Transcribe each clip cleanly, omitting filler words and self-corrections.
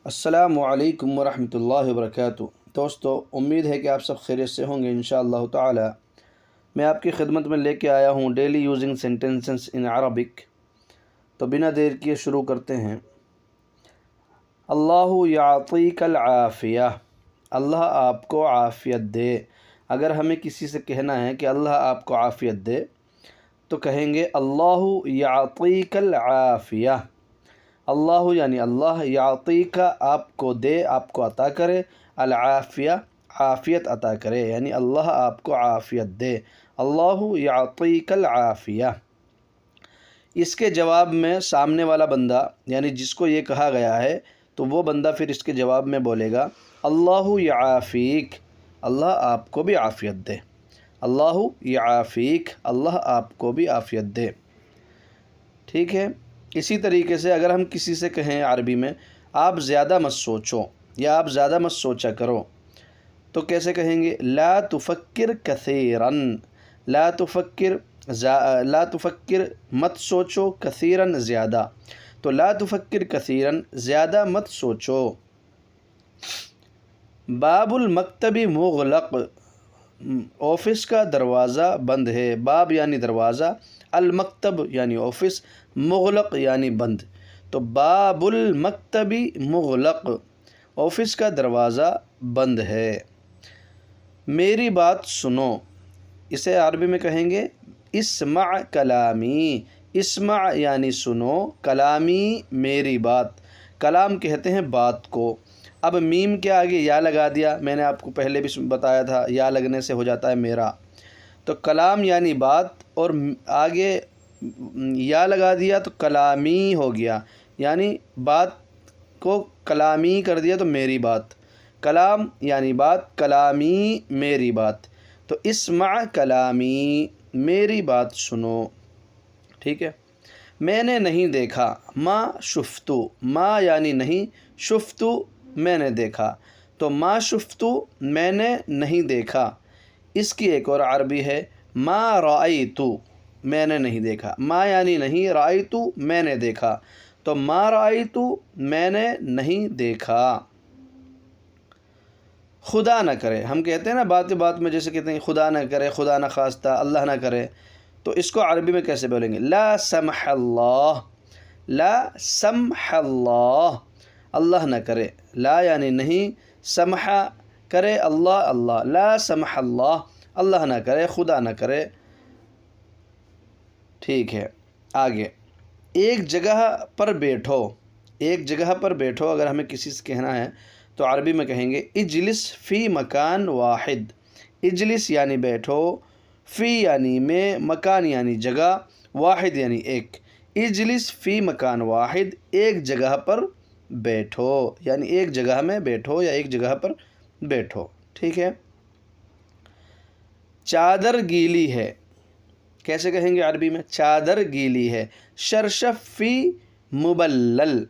السلام علیکم ورحمۃ اللہ وبرکاتہ۔ دوستو، امید ہے کہ آپ سب خیریت سے ہوں گے انشاءاللہ تعالی۔ میں آپ کی خدمت میں لے کے آیا ہوں daily using sentences in Arabic. تو بنا دیر کیے شروع کرتے ہیں۔ اللہ یعطیک العافیہ، اللہ آپ کو عافیت دے۔ اگر ہمیں کسی سے کہنا ہے کہ اللہ آپ کو عافیت دے تو کہیں گے اللہ یعطیک العافیہ۔ اللہ یعنی اللہ، یعطیک آپ کو دے، آپ کو عطا کرے، العافیہ عافیت عطا کرے، یعنی اللہ آپ کو عافیت دے۔ اللہ یعطیک العافیہ۔ اس کے جواب میں سامنے والا بندہ یعنی جس کو یہ کہا گیا ہے تو وہ بندہ پھر اس کے جواب میں بولے گا اللہ یعافیک، اللہ آپ کو بھی عافیت دے۔ اللہ یعافیک، اللہ آپ کو بھی عافیت دے۔ ٹھیک ہے۔ اسی طریقے سے اگر ہم کسی سے کہیں عربی میں آپ زیادہ مت سوچو یا آپ زیادہ مت سوچا کرو تو کیسے کہیں گے؟ لا تفکر کثیرا، لا تفکر مت سوچو، کثیرا زیادہ، تو لا تفکر کثیرا زیادہ مت سوچو۔ باب المکتب مغلق، آفس کا دروازہ بند ہے۔ باب یعنی دروازہ، المکتب یعنی آفس، مغلق یعنی بند، تو باب المکتب مغلق، آفس کا دروازہ بند ہے۔ میری بات سنو، اسے عربی میں کہیں گے اسمع کلامی۔ اسمع یعنی سنو، کلامی میری بات۔ کلام کہتے ہیں بات کو۔ اب میم کے آگے یا لگا دیا، میں نے آپ کو پہلے بھی بتایا تھا یا لگنے سے ہو جاتا ہے میرا، تو کلام یعنی بات، اور آگے یا لگا دیا تو کلامی ہو گیا، یعنی بات کو کلامی کر دیا تو میری بات۔ کلام یعنی بات، کلامی میری بات، تو اسمع کلامی میری بات سنو۔ ٹھیک ہے۔ میں نے نہیں دیکھا، ما شفتو، ما یعنی نہیں، شفتو میں نے دیکھا، تو ما شفتو میں نے نہیں دیکھا۔ اس کی ایک اور عربی ہے ما رأیتو، میں نے نہیں دیکھا۔ ما یعنی نہیں، رأیتو میں نے دیکھا، تو ما رأیتو میں نے نہیں دیکھا۔ خدا نہ کرے، ہم کہتے ہیں نا بات میں جیسے کہتے ہیں خدا نہ کرے، خدا نہ خواستہ، اللہ نہ کرے، تو اس کو عربی میں کیسے بولیں گے؟ لا سمح اللہ، لا سمح اللہ، اللہ نہ کرے۔ لا یعنی نہیں، سمح کرے اللہ، اللہ، لا سمح اللہ، اللہ نہ کرے، خدا نہ کرے۔ ٹھیک ہے۔ آگے، ایک جگہ پر بیٹھو، ایک جگہ پر بیٹھو اگر ہمیں کسی سے کہنا ہے تو عربی میں کہیں گے اجلس فی مکان واحد۔ اجلس یعنی بیٹھو، فی یعنی میں، مکان یعنی جگہ، واحد یعنی ایک۔ اجلس فی مکان واحد، ایک جگہ پر بیٹھو، یعنی ایک جگہ میں بیٹھو یا ایک جگہ پر بیٹھو۔ ٹھیک ہے۔ چادر گیلی ہے، کیسے کہیں گے عربی میں؟ چادر گیلی ہے۔ شرشف فی مبلل،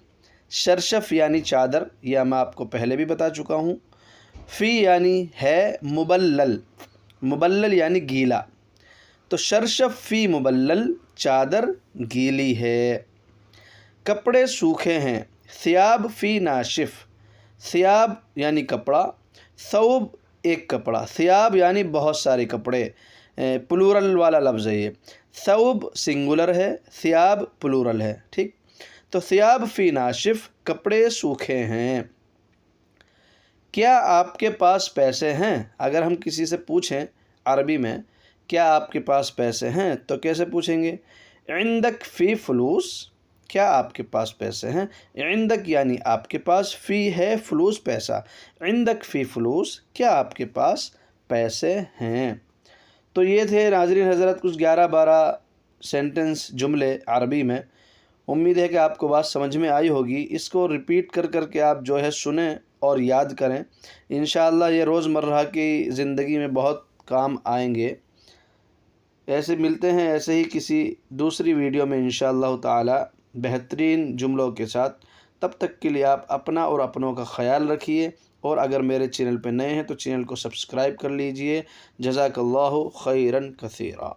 شرشف یعنی چادر، یہ میں آپ کو پہلے بھی بتا چکا ہوں۔ فی یعنی ہے، مبلل، مبلل یعنی گیلا، تو شرشف فی مبلل، چادر گیلی ہے۔ کپڑے سوکھے ہیں، ثیاب فی ناشف، ثیاب یعنی کپڑا، ثوب ایک کپڑا، ثیاب یعنی بہت سارے کپڑے، پلورل والا لفظ ہے یہ۔ ثوب سنگولر ہے، ثیاب پلورل ہے۔ ٹھیک، تو ثیاب فی ناشف، کپڑے سوکھے ہیں۔ کیا آپ کے پاس پیسے ہیں؟ اگر ہم کسی سے پوچھیں عربی میں کیا آپ کے پاس پیسے ہیں تو کیسے پوچھیں گے؟ عندک فی فلوس، کیا آپ کے پاس پیسے ہیں؟ عندک یعنی آپ کے پاس، فی ہے فلوس پیسہ، عندک فی فلوس، کیا آپ کے پاس پیسے ہیں؟ تو یہ تھے ناظرین حضرت کچھ 11-12 سینٹنس، جملے عربی میں۔ امید ہے کہ آپ کو بات سمجھ میں آئی ہوگی۔ اس کو ریپیٹ کر کے آپ جو ہے سنیں اور یاد کریں، انشاءاللہ یہ روزمرہ کی زندگی میں بہت کام آئیں گے۔ ایسے ملتے ہیں ایسے ہی کسی دوسری ویڈیو میں انشاءاللہ تعالی بہترین جملوں کے ساتھ۔ تب تک کے لیے آپ اپنا اور اپنوں کا خیال رکھیے، اور اگر میرے چینل پہ نئے ہیں تو چینل کو سبسکرائب کر لیجئے۔ جزاک اللہ خیرا کثیرا۔